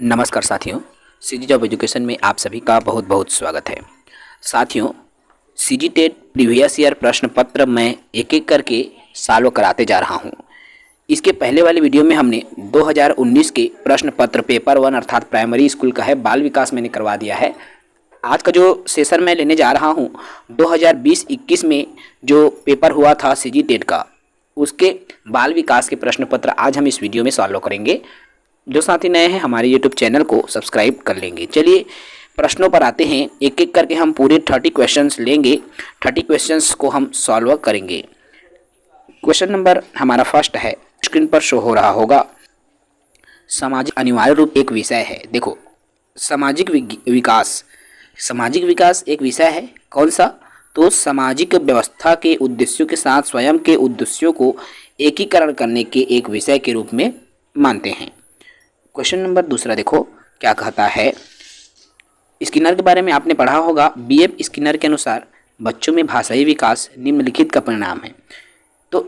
नमस्कार साथियों, CG job education में आप सभी का बहुत बहुत स्वागत है। साथियों, सीजी टेट प्रीवियस ईयर प्रश्न पत्र मैं एक एक करके सॉल्व कराते जा रहा हूं। इसके पहले वाले वीडियो में हमने 2019 के प्रश्न पत्र पेपर 1 अर्थात प्राइमरी स्कूल का है बाल विकास मैंने करवा दिया है। आज का जो सेशन मैं लेने जा रहा हूं 2020-21 में जो पेपर हुआ था सीजी टेट का, उसके बाल विकास के प्रश्न पत्र आज हम इस वीडियो में सॉल्व करेंगे। जो साथी नए हैं हमारे यूट्यूब चैनल को सब्सक्राइब कर लेंगे। चलिए प्रश्नों पर आते हैं। एक एक करके हम पूरे 30 क्वेश्चंस लेंगे। 30 क्वेश्चंस को हम सॉल्व करेंगे। क्वेश्चन नंबर हमारा फर्स्ट है, स्क्रीन पर शो हो रहा होगा। सामाजिक अनिवार्य रूप एक विषय है। देखो, सामाजिक विकास एक विषय है। कौन सा? तो सामाजिक व्यवस्था के उद्देश्यों के साथ स्वयं के उद्देश्यों को एकीकरण करने के एक विषय के रूप में मानते हैं। क्वेश्चन नंबर दूसरा देखो क्या कहता है। स्किनर के बारे में आपने पढ़ा होगा। बीएफ स्किनर के अनुसार बच्चों में भाषाई विकास निम्नलिखित का परिणाम है। तो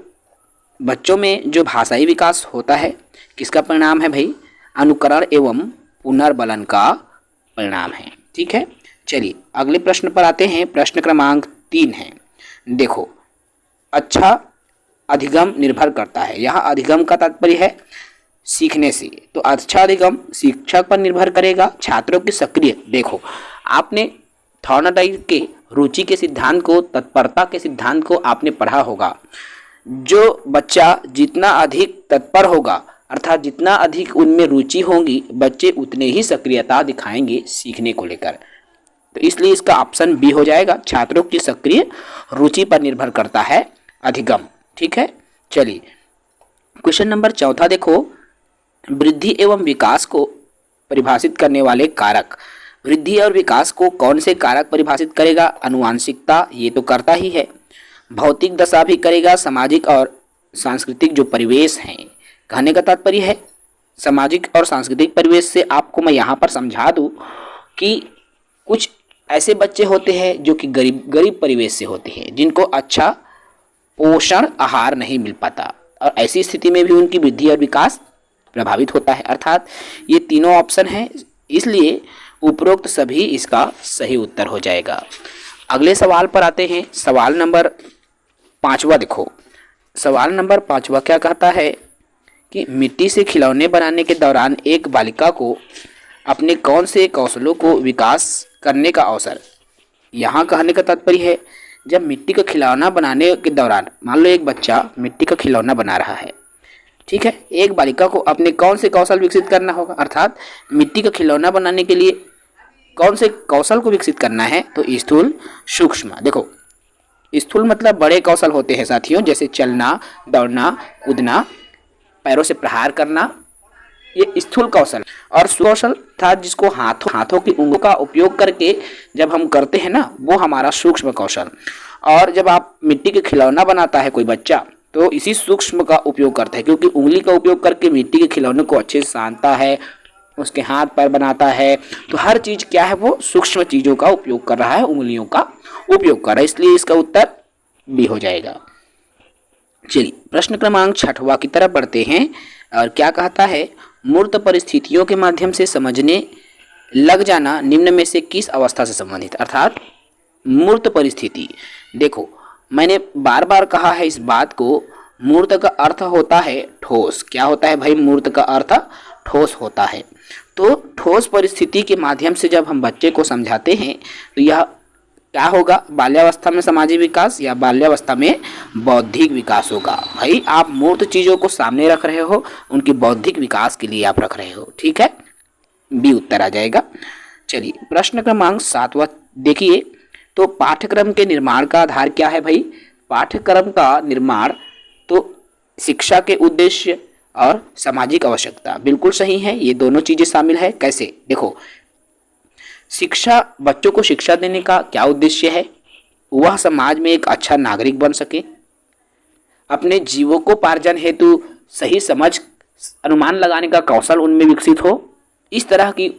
बच्चों में जो भाषाई विकास होता है किसका परिणाम है भाई? अनुकरण एवं पुनर्बलन का परिणाम है। ठीक है, चलिए अगले प्रश्न पर आते हैं। प्रश्न क्रमांक 3 है। देखो, अच्छा अधिगम निर्भर करता है। यहाँ अधिगम का तात्पर्य है सीखने से, तो अच्छा अधिगम शिक्षक पर निर्भर करेगा। छात्रों की सक्रिय, देखो आपने थॉर्नडाइक के रुचि के सिद्धांत को, तत्परता के सिद्धांत को आपने पढ़ा होगा। जो बच्चा जितना अधिक तत्पर होगा अर्थात जितना अधिक उनमें रुचि होगी, बच्चे उतने ही सक्रियता दिखाएंगे सीखने को लेकर। तो इसलिए इसका ऑप्शन बी हो जाएगा। छात्रों की सक्रिय रुचि पर निर्भर करता है अधिगम। ठीक है, चलिए क्वेश्चन नंबर 4 देखो। वृद्धि एवं विकास को परिभाषित करने वाले कारक। वृद्धि और विकास को कौन से कारक परिभाषित करेगा? आनुवांशिकता, ये तो करता ही है। भौतिक दशा भी करेगा। सामाजिक और सांस्कृतिक जो परिवेश हैं, कहने का तात्पर्य है सामाजिक और सांस्कृतिक परिवेश से आपको मैं यहाँ पर समझा दूँ कि कुछ ऐसे बच्चे होते हैं जो कि गरीब परिवेश से होते हैं, जिनको अच्छा पोषण आहार नहीं मिल पाता, और ऐसी स्थिति में भी उनकी वृद्धि और विकास प्रभावित होता है। अर्थात ये तीनों ऑप्शन हैं, इसलिए उपरोक्त सभी इसका सही उत्तर हो जाएगा। अगले सवाल पर आते हैं। सवाल नंबर 5 देखो। सवाल नंबर 5 क्या कहता है कि मिट्टी से खिलौने बनाने के दौरान एक बालिका को अपने कौन से कौशलों को विकास करने का अवसर। यहाँ कहने का तात्पर्य है जब मिट्टी का खिलौना बनाने के दौरान, मान लो एक बच्चा मिट्टी का खिलौना बना रहा है, ठीक है, एक बालिका को अपने कौन से कौशल विकसित करना होगा। अर्थात मिट्टी का खिलौना बनाने के लिए कौन से कौशल को विकसित करना है? तो स्थूल, सूक्ष्म। देखो, स्थूल मतलब बड़े कौशल होते हैं साथियों, जैसे चलना, दौड़ना, कूदना, पैरों से प्रहार करना, ये स्थूल कौशल। और कौशल था जिसको हाथों की उंगलियों का उपयोग करके जब हम करते हैं ना, वो हमारा सूक्ष्म कौशल। और जब आप मिट्टी के खिलौना बनाता है कोई बच्चा, तो इसी सूक्ष्म का उपयोग करता है, क्योंकि उंगली का उपयोग करके मिट्टी के खिलौने को अच्छे से सानता है, उसके हाथ पैर बनाता है। तो हर चीज क्या है, वो सूक्ष्म चीजों का उपयोग कर रहा है, उंगलियों का उपयोग कर रहा है, इसलिए इसका उत्तर बी हो जाएगा। चलिए प्रश्न क्रमांक 6 की तरफ बढ़ते हैं। और क्या कहता है? मूर्त परिस्थितियों के माध्यम से समझने लग जाना निम्न में से किस अवस्था से संबंधित। अर्थात मूर्त परिस्थिति, देखो मैंने बार बार कहा है इस बात को, मूर्त का अर्थ होता है ठोस। क्या होता है भाई? मूर्त का अर्थ ठोस होता है। तो ठोस परिस्थिति के माध्यम से जब हम बच्चे को समझाते हैं तो यह क्या होगा? बाल्यावस्था में सामाजिक विकास या बाल्यावस्था में बौद्धिक विकास होगा। भाई आप मूर्त चीज़ों को सामने रख रहे हो, उनकी बौद्धिक विकास के लिए आप रख रहे हो। ठीक है, बी उत्तर आ जाएगा। चलिए प्रश्न क्रमांक 7 देखिए। तो पाठ्यक्रम के निर्माण का आधार क्या है भाई? पाठ्यक्रम का निर्माण तो शिक्षा के उद्देश्य और सामाजिक आवश्यकता, बिल्कुल सही है, ये दोनों चीजें शामिल है। कैसे? देखो, शिक्षा, बच्चों को शिक्षा देने का क्या उद्देश्य है? वह समाज में एक अच्छा नागरिक बन सके, अपने जीवकोपार्जन हेतु सही समझ, अनुमान लगाने का कौशल उनमें विकसित हो, इस तरह की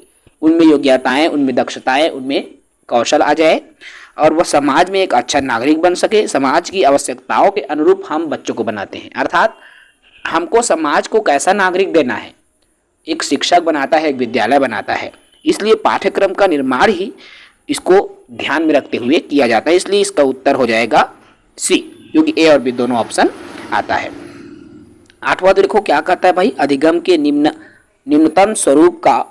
उनमें योग्यताएं, उनमें दक्षताएं, उनमें कौशल आ जाए, और वह समाज में एक अच्छा नागरिक बन सके। समाज की आवश्यकताओं के अनुरूप हम बच्चों को बनाते हैं। अर्थात हमको समाज को कैसा नागरिक देना है, एक शिक्षक बनाता है, एक विद्यालय बनाता है। इसलिए पाठ्यक्रम का निर्माण ही इसको ध्यान में रखते हुए किया जाता है। इसलिए इसका उत्तर हो जाएगा सी, क्योंकि ए और बी दोनों ऑप्शन आता है। 8वां देखो क्या कहता है भाई, अधिगम के निम्नतम स्वरूप का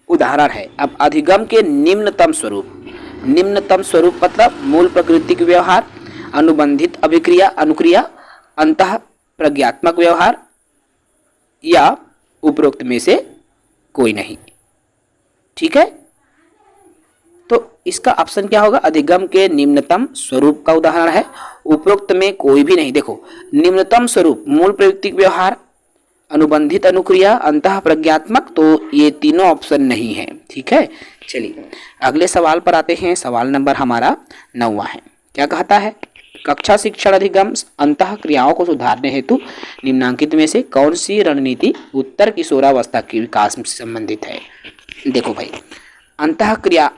उदाहरण है। अब अधिगम के निम्नतम स्वरूप मतलब मूल प्राकृतिक व्यवहार, अनुबंधित अभिक्रिया अनुक्रिया, अंतः प्रज्ञात्मक व्यवहार या उपरोक्त में से कोई नहीं। ठीक है, तो इसका ऑप्शन क्या होगा, अधिगम के निम्नतम स्वरूप का उदाहरण है, उपरोक्त में कोई भी नहीं। देखो निम्नतम स्वरूप मूल प्राकृतिक व्यवहार, अनुबंधित अनुक्रिया, अंतः प्रज्ञात्मक, तो ये तीनों ऑप्शन नहीं है। ठीक है, चलिए अगले सवाल पर आते हैं। सवाल नंबर हमारा 9वां है। क्या कहता है, कक्षा शिक्षण अधिगम अंतः क्रियाओं को सुधारने हेतु निम्नांकित में से कौन सी रणनीति उत्तर किशोरावस्था के विकास से संबंधित है। देखो भाई, अंतः क्रिया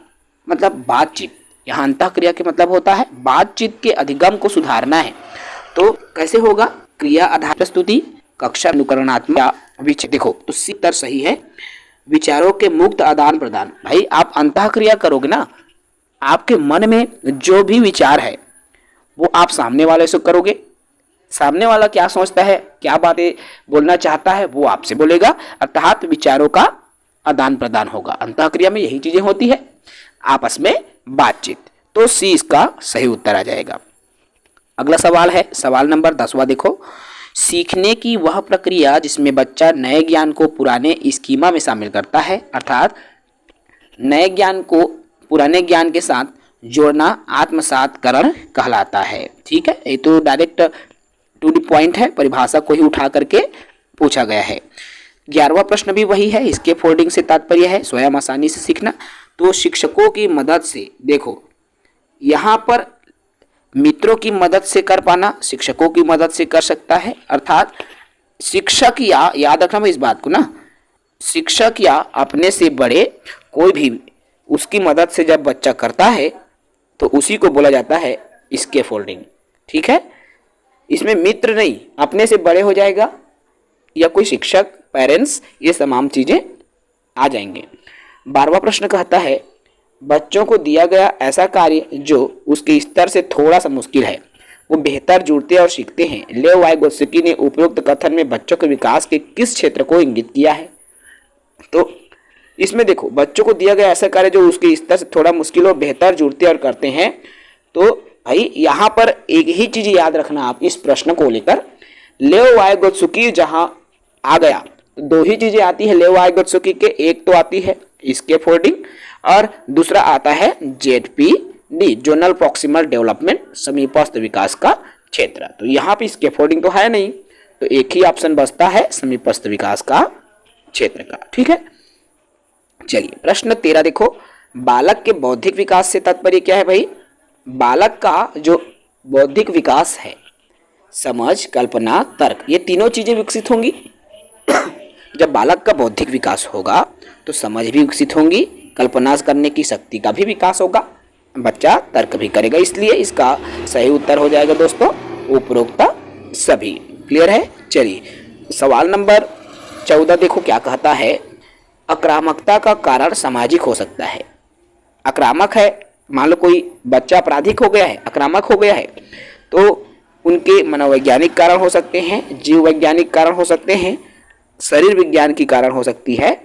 मतलब बातचीत, यहाँ अंतः क्रिया के मतलब होता है बातचीत के अधिगम को सुधारना है। तो कैसे होगा, क्रिया आधारित प्रस्तुति, कक्षा अनुकरणात्मक विचार। देखो तो सी उत्तर सही है, विचारों के मुक्त आदान प्रदान। भाई आप अंतः क्रिया करोगे ना, आपके मन में जो भी विचार है वो आप सामने वाले से करोगे। सामने वाला क्या सोचता है, क्या बातें बोलना चाहता है, वो आपसे बोलेगा, अर्थात विचारों का आदान प्रदान होगा। अंतः क्रिया में यही चीजें होती है, आपस में बातचीत। तो सी इसका सही उत्तर आ जाएगा। अगला सवाल है सवाल नंबर 10वां। देखो, सीखने की वह प्रक्रिया जिसमें बच्चा नए ज्ञान को पुराने स्कीमा में शामिल करता है, अर्थात नए ज्ञान को पुराने ज्ञान के साथ जोड़ना आत्मसातकरण कहलाता है। ठीक है, ये तो डायरेक्ट टू द पॉइंट है, परिभाषा को ही उठा करके पूछा गया है। 11वां प्रश्न भी वही है, इसके फोल्डिंग से तात्पर्य है स्वयं आसानी से सीखना। तो शिक्षकों की मदद से, देखो यहाँ पर मित्रों की मदद से कर पाना, शिक्षकों की मदद से कर सकता है, अर्थात शिक्षक या, याद रखना इस बात को ना, शिक्षक या अपने से बड़े कोई भी उसकी मदद से जब बच्चा करता है तो उसी को बोला जाता है इसके फोल्डिंग। ठीक है, इसमें मित्र नहीं, अपने से बड़े हो जाएगा या कोई शिक्षक, पेरेंट्स, ये तमाम चीजें आ जाएंगे। 12वां प्रश्न कहता है, बच्चों को दिया गया ऐसा कार्य जो उसके स्तर से थोड़ा सा मुश्किल है, वो बेहतर जुड़ते और सीखते हैं। लेव वाइगोत्स्की ने उपरोक्त कथन में बच्चों के विकास के किस क्षेत्र को इंगित किया है। तो इसमें देखो, बच्चों को दिया गया ऐसा कार्य जो उसके स्तर से थोड़ा मुश्किल हो, बेहतर जुड़ते और करते हैं। तो भाई यहाँ पर एक ही चीज याद रखना आप इस प्रश्न को लेकर, लेव वाइगोत्स्की जहां आ गया तो दो ही चीजें आती है लेव वाइगोत्स्की के, एक तो आती है इसके फोल्डिंग और दूसरा आता है ZPD, जोनल प्रॉक्सिमल डेवलपमेंट, समीपस्थ विकास का क्षेत्र। तो यहाँ पे इसके फोल्डिंग तो है नहीं, तो एक ही ऑप्शन बचता है समीपस्थ विकास का क्षेत्र का। ठीक है, चलिए प्रश्न 13 देखो, बालक के बौद्धिक विकास से तात्पर्य क्या है भाई। बालक का जो बौद्धिक विकास है, समझ, कल्पना, तर्क, ये तीनों चीजें विकसित होंगी। जब बालक का बौद्धिक विकास होगा तो समझ भी विकसित होंगी, कल्पना करने की शक्ति का भी विकास होगा, बच्चा तर्क भी करेगा। इसलिए इसका सही उत्तर हो जाएगा दोस्तों उपरोक्त सभी। क्लियर है। चलिए सवाल नंबर 14 देखो क्या कहता है, आक्रामकता का कारण सामाजिक हो सकता है। आक्रामक है, मान लो कोई बच्चा आपराधिक हो गया है, आक्रामक हो गया है, तो उनके मनोवैज्ञानिक कारण हो सकते हैं, जीव वैज्ञानिक कारण हो सकते हैं, शरीर विज्ञान की कारण हो सकती है।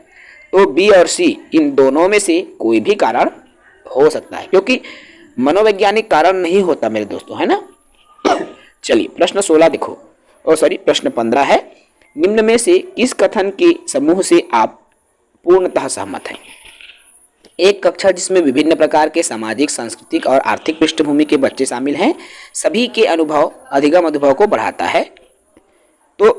तो बी और सी इन दोनों में से कोई भी कारण हो सकता है, क्योंकि मनोवैज्ञानिक कारण नहीं होता मेरे दोस्तों, है ना। चलिए प्रश्न 16 देखो, प्रश्न 15 है, निम्न में से किस कथन के समूह से आप पूर्णतः सहमत हैं। एक कक्षा जिसमें विभिन्न प्रकार के सामाजिक, सांस्कृतिक और आर्थिक पृष्ठभूमि के बच्चे शामिल हैं, सभी के अनुभव अधिगम अनुभव को बढ़ाता है। तो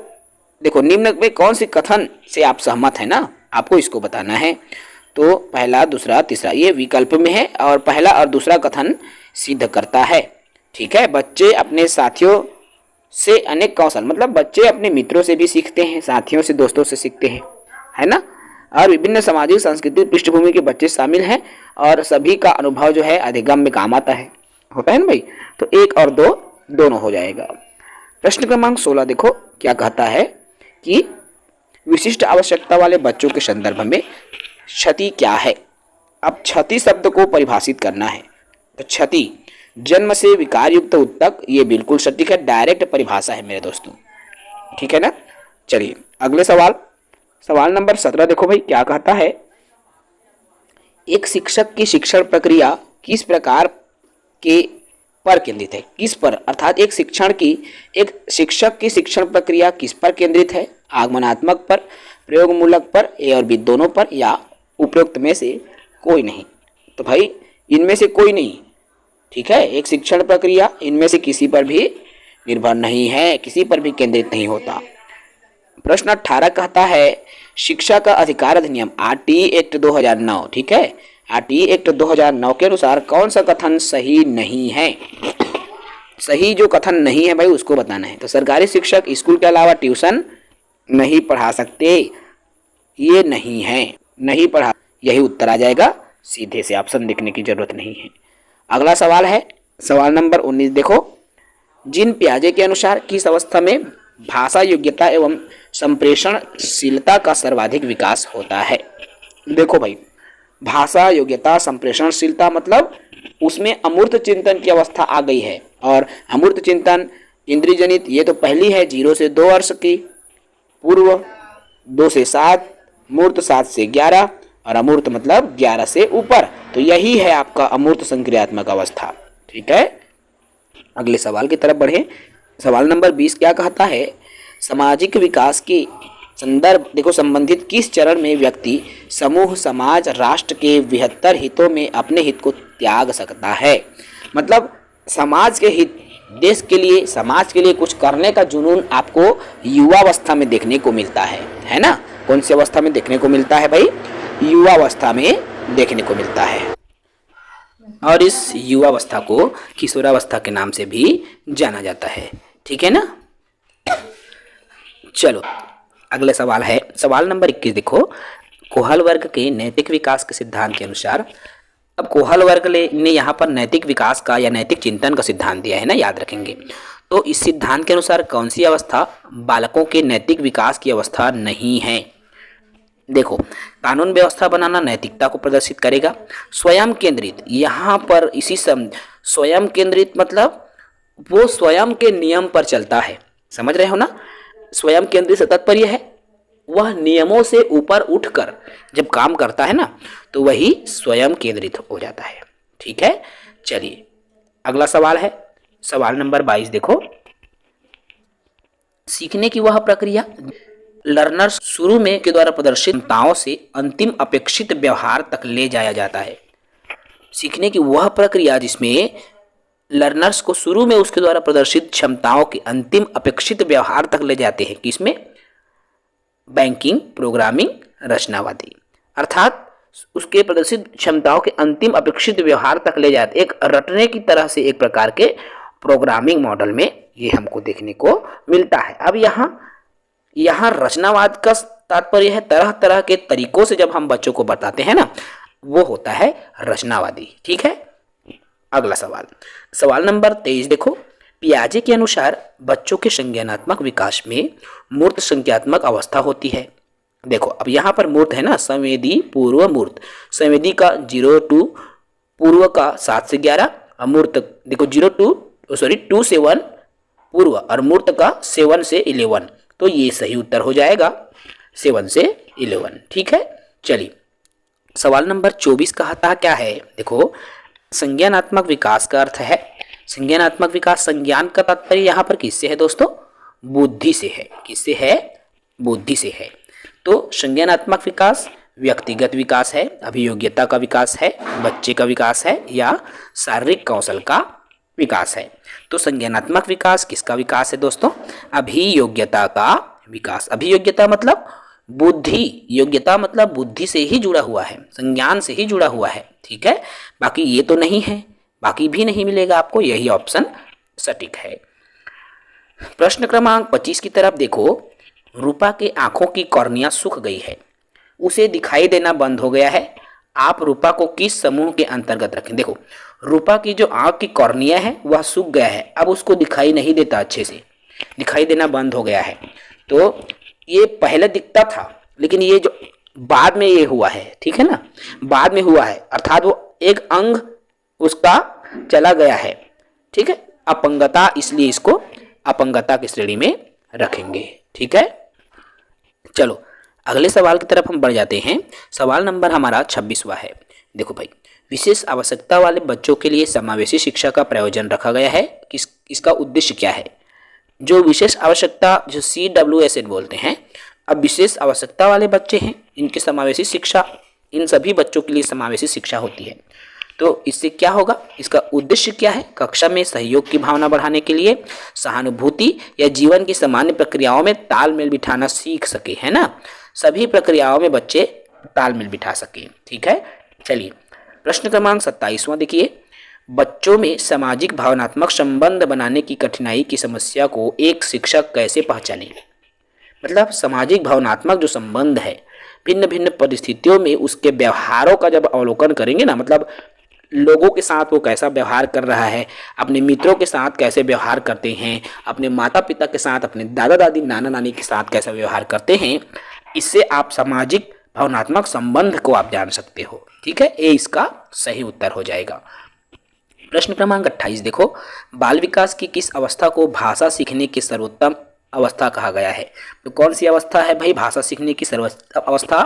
देखो निम्न में कौन सी कथन से आप सहमत हैं ना, आपको इसको बताना है। तो पहला, दूसरा, तीसरा, ये विकल्प में है और पहला और दूसरा कथन सिद्ध करता है। ठीक है, बच्चे अपने साथियों से अनेक कौशल, मतलब बच्चे अपने मित्रों से भी सीखते हैं, साथियों से, दोस्तों से सीखते हैं, है ना। और विभिन्न सामाजिक सांस्कृतिक पृष्ठभूमि के बच्चे शामिल हैं और सभी का अनुभव जो है अधिगम में काम आता है, होता है ना भाई। तो 1 और 2 दोनों हो जाएगा। प्रश्न क्रमांक 16 देखो क्या कहता है कि विशिष्ट आवश्यकता वाले बच्चों के संदर्भ में क्षति क्या है। अब क्षति शब्द को परिभाषित करना है। तो क्षति जन्म से विकार युक्त उत्तक, ये बिल्कुल सटीक है, डायरेक्ट परिभाषा है मेरे दोस्तों, ठीक है ना। चलिए अगले सवाल, सवाल नंबर 17 देखो भाई क्या कहता है। एक शिक्षक की शिक्षण प्रक्रिया किस प्रकार के पर केंद्रित है। किस पर, अर्थात एक शिक्षक की शिक्षण प्रक्रिया किस पर केंद्रित है। आगमनात्मक पर, प्रयोगमूलक पर, ए और बी दोनों पर, या उपरोक्त में से कोई नहीं। तो भाई इनमें से कोई नहीं, ठीक है। एक शिक्षण प्रक्रिया इनमें से किसी पर भी निर्भर नहीं है, किसी पर भी केंद्रित नहीं होता। प्रश्न 18 कहता है शिक्षा का अधिकार अधिनियम आरटी एक्ट 2009, ठीक है, आरटी एक्ट 2009 के अनुसार कौन सा कथन सही नहीं है। सही जो कथन नहीं है भाई उसको बताना है। तो सरकारी शिक्षक स्कूल के अलावा ट्यूशन नहीं पढ़ा सकते, ये नहीं है, नहीं पढ़ा, यही उत्तर आ जाएगा। सीधे से ऑप्शन देखने की जरूरत नहीं है। अगला सवाल है सवाल नंबर 19 देखो। जिन पियाजे के अनुसार किस अवस्था में भाषा योग्यता एवं संप्रेषणशीलता का सर्वाधिक विकास होता है। देखो भाई भाषा योग्यता संप्रेषणशीलता मतलब उसमें अमूर्त चिंतन की अवस्था आ गई है। और अमूर्त चिंतन इंद्रियजनित ये तो पहली है 0 से 2 वर्ष की, पूर्व 2 से 7, मूर्त 7 से 11 और अमूर्त मतलब 11 से ऊपर। तो यही है आपका अमूर्त संक्रियात्मक अवस्था, ठीक है। अगले सवाल की तरफ बढ़े। सवाल नंबर 20 क्या कहता है। सामाजिक विकास के संदर्भ देखो संबंधित किस चरण में व्यक्ति समूह समाज राष्ट्र के विहत्तर हितों में अपने हित को त्याग सकता है। मतलब समाज के हित, देश के लिए, समाज के लिए कुछ करने का जुनून आपको युवावस्था में देखने को मिलता है ना। कौन सी अवस्था में देखने को मिलता है भाई, युवावस्था में देखने को मिलता है। और इस युवावस्था को किशोरावस्था के नाम से भी जाना जाता है, ठीक है ना। चलो अगले सवाल है सवाल नंबर 21 देखो। कोहल वर्ग के नैतिक विकास के सिद्धांत के अनुसार, अब कोहल वर्ग ने यहाँ पर नैतिक विकास का या नैतिक चिंतन का सिद्धांत दिया है ना, याद रखेंगे। तो इस सिद्धांत के अनुसार कौन सी अवस्था बालकों के नैतिक विकास की अवस्था नहीं है। देखो कानून व्यवस्था बनाना नैतिकता को प्रदर्शित करेगा। स्वयं केंद्रित, यहाँ पर इसी स्वयं केंद्रित मतलब वो स्वयं के नियम पर चलता है, समझ रहे हो ना। स्वयं केंद्रित से तात्पर्य है वह नियमों से ऊपर उठकर जब काम करता है ना तो वही स्वयं केंद्रित हो जाता है, ठीक है। चलिए अगला सवाल है सवाल नंबर 22 देखो। सीखने की वह प्रक्रिया लर्नर शुरू में के द्वारा प्रदर्शित क्षमताओं से अंतिम अपेक्षित व्यवहार तक ले जाया जाता है। सीखने की वह प्रक्रिया जिसमें लर्नर्स को शुरू में उसके द्वारा प्रदर्शित क्षमताओं के अंतिम अपेक्षित व्यवहार तक ले जाते हैं, किसमें, बैंकिंग, प्रोग्रामिंग, रचनावादी, अर्थात उसके प्रदर्शित क्षमताओं के अंतिम अपेक्षित व्यवहार तक ले जाते, एक रटने की तरह से एक प्रकार के प्रोग्रामिंग मॉडल में ये हमको देखने को मिलता है। अब यहाँ रचनावाद का तात्पर्य है तरह तरह के तरीकों से जब हम बच्चों को बताते हैं ना वो होता है रचनावादी, ठीक है। अगला सवाल नंबर 23 देखो। पियाजे के अनुसार बच्चों के संज्ञानात्मक विकास में मूर्त संज्ञात्मक अवस्था होती है। देखो अब यहाँ पर मूर्त है ना, संवेदी, पूर्व, मूर्त। संवेदी का 0 to, पूर्व का 7 से 11, अमूर्त देखो 2 से 1 पूर्व और मूर्त का 7 से 11। तो ये सही उत्तर हो जाएगा 7 से 11, ठीक है। चलिए सवाल नंबर 24 कहता क्या है। देखो संज्ञानात्मक विकास का अर्थ है, संज्ञानात्मक विकास, संज्ञान का तात्पर्य यहाँ पर किससे है दोस्तों, बुद्धि से है। किससे है, बुद्धि से है। तो संज्ञानात्मक विकास व्यक्तिगत विकास है, अभियोग्यता का विकास है, बच्चे का विकास है या शारीरिक कौशल का विकास है। तो संज्ञानात्मक विकास किसका विकास है दोस्तों, अभियोग्यता का विकास। अभियोग्यता मतलब बुद्धि, योग्यता मतलब बुद्धि से ही जुड़ा हुआ है, संज्ञान से ही जुड़ा हुआ है, ठीक है। बाकी ये तो नहीं है, बाकी भी नहीं मिलेगा आपको, यही ऑप्शन सटीक है। प्रश्न क्रमांक 25 की तरफ देखो। रूपा के आंखों की कॉर्निया सूख गई है, उसे दिखाई देना बंद हो गया है। आप रूपा को किस समूह के अंतर्गत रखें। देखो रूपा की जो आंख की कॉर्निया है वह सूख गया है, अब उसको दिखाई नहीं देता, अच्छे से दिखाई देना बंद हो गया है। तो ये पहले दिखता था, लेकिन ये जो बाद में ये हुआ है, ठीक है ना, बाद में हुआ है, अर्थात वो एक अंग उसका चला गया है, ठीक है, अपंगता, इसलिए इसको अपंगता की श्रेणी में रखेंगे, ठीक है। चलो अगले सवाल की तरफ हम बढ़ जाते हैं। सवाल नंबर हमारा 26वां है। देखो भाई, विशेष आवश्यकता वाले बच्चों के लिए समावेशी शिक्षा का प्रयोजन रखा गया है। इसका उद्देश्य क्या है? जो विशेष आवश्यकता, जो CWSN बोलते हैं, अब विशेष आवश्यकता वाले बच्चे हैं, इनकी समावेशी शिक्षा, इन सभी बच्चों के लिए समावेशी शिक्षा होती है। तो इससे क्या होगा? इसका उद्देश्य क्या है? कक्षा में सहयोग की भावना बढ़ाने के लिए, सहानुभूति या जीवन की सामान्य प्रक्रियाओं में तालमेल बिठाना सीख सके, है ना, सभी प्रक्रियाओं में बच्चे तालमेल बिठा सके, ठीक है। चलिए प्रश्न क्रमांक 27वां देखिए, बच्चों में सामाजिक भावनात्मक संबंध बनाने की कठिनाई की समस्या को एक शिक्षक कैसे पहचाने? मतलब सामाजिक भावनात्मक जो संबंध है, भिन्न भिन्न परिस्थितियों में उसके व्यवहारों का जब अवलोकन करेंगे ना, मतलब लोगों के साथ वो कैसा व्यवहार कर रहा है, अपने मित्रों के साथ कैसे व्यवहार करते हैं, अपने माता पिता के साथ, अपने दादा दादी नाना नानी के साथ कैसा व्यवहार करते हैं, इससे आप सामाजिक भावनात्मक संबंध को आप जान सकते हो, ठीक है। ये इसका सही उत्तर हो जाएगा। प्रश्न क्रमांक 28 देखो, बाल विकास की किस अवस्था को भाषा सीखने की सर्वोत्तम अवस्था कहा गया है? तो कौन सी अवस्था है भाई भाषा सीखने की सर्वोत्तम अवस्था?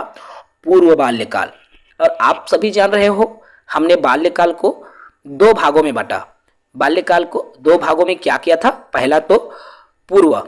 पूर्व बाल्यकाल। और आप सभी जान रहे हो, हमने बाल्यकाल को दो भागों में बांटा। बाल्यकाल को दो भागों में क्या किया था? पहला तो पूर्व,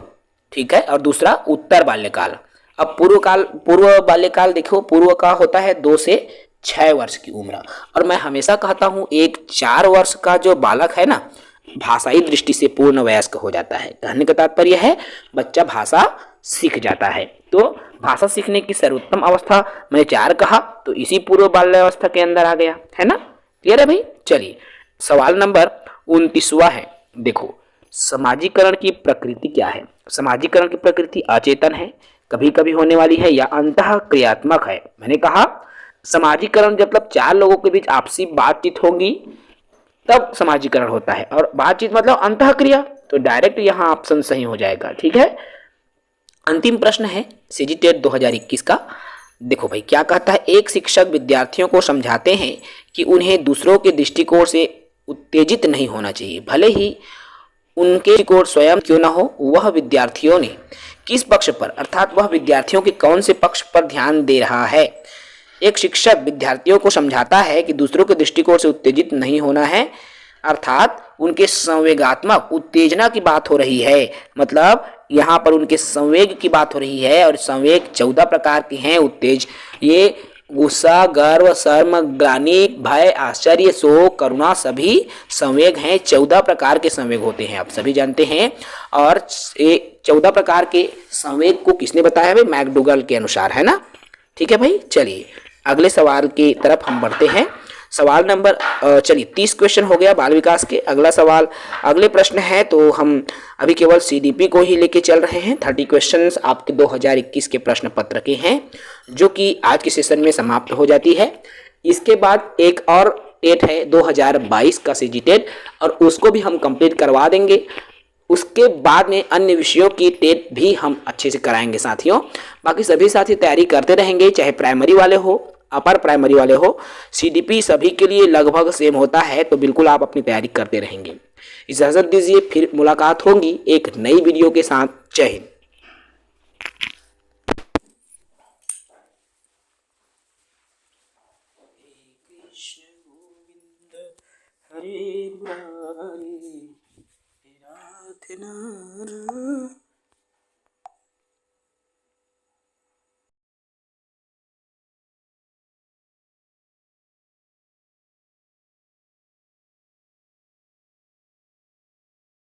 ठीक है, और दूसरा उत्तर बाल्यकाल। अब पूर्व बाल्यकाल देखो, पूर्व का होता है 2 से 6 वर्ष की उम्र। और मैं हमेशा कहता हूं, एक 4 वर्ष का जो बालक है ना, भाषाई दृष्टि से पूर्ण वयस्क हो जाता है। कहने का तात्पर्य है बच्चा भाषा सीख जाता है। तो भाषा सीखने की सर्वोत्तम अवस्था मैंने 4 कहा, तो इसी पूर्व बाल्यावस्था के अंदर आ गया, है ना। क्लियर है भाई? चलिए सवाल नंबर 29वां है। देखो, समाजीकरण की प्रकृति क्या है? समाजीकरण की प्रकृति अचेतन है, कभी कभी होने वाली है, या अंतः क्रियात्मक है। मैंने कहा समाजीकरण मतलब 4 लोगों के बीच आपसी बातचीत होगी तब समाजीकरण होता है, और बातचीत मतलब अंतः क्रिया, तो डायरेक्ट यहाँ ऑप्शन सही हो जाएगा, ठीक है। अंतिम प्रश्न है CGTET 2021 का। देखो भाई क्या कहता है, एक शिक्षक विद्यार्थियों को समझाते हैं कि उन्हें दूसरों के दृष्टिकोण से उत्तेजित नहीं होना चाहिए, भले ही उनके दृष्टिकोण स्वयं क्यों ना हो। वह विद्यार्थियों ने किस पक्ष पर, अर्थात वह विद्यार्थियों के कौन से पक्ष पर ध्यान दे रहा है? एक शिक्षक विद्यार्थियों को समझाता है कि दूसरों के दृष्टिकोण से उत्तेजित नहीं होना है, अर्थात उनके संवेगात्मक उत्तेजना की बात हो रही है। मतलब यहाँ पर उनके संवेग की बात हो रही है, और संवेग 14 प्रकार के हैं उत्तेज। ये गुस्सा, गर्व, शर्म, ग्लानि, भय, आश्चर्य, शोक, करुणा, सभी संवेग हैं। 14 प्रकार के संवेग होते हैं, आप सभी जानते हैं। और 14 प्रकार के संवेग को किसने बताया भाई? मैकडूगल के अनुसार, है ना। ठीक है भाई, चलिए अगले सवाल की तरफ हम बढ़ते हैं। सवाल नंबर चलिए 30 क्वेश्चन हो गया बाल विकास के। अगला सवाल, अगले प्रश्न है, तो हम अभी केवल CDP को ही लेके चल रहे हैं। 30 क्वेश्चंस आपके 2021 के प्रश्न पत्र के हैं, जो कि आज के सेशन में समाप्त हो जाती है। इसके बाद एक और टेट है 2022 का CGTET, और उसको भी हम कंप्लीट करवा देंगे। उसके बाद में अन्य विषयों की टेट भी हम अच्छे से कराएंगे साथियों। बाकी सभी साथी तैयारी करते रहेंगे, चाहे प्राइमरी वाले हो, अपर प्राइमरी वाले हो। CDP सभी के लिए लगभग सेम होता है, तो बिल्कुल आप अपनी तैयारी करते रहेंगे। इजाजत दीजिए, फिर मुलाकात होगी एक नई वीडियो के साथ। जय हिंद। हरे मुरारी, राधे नारायण।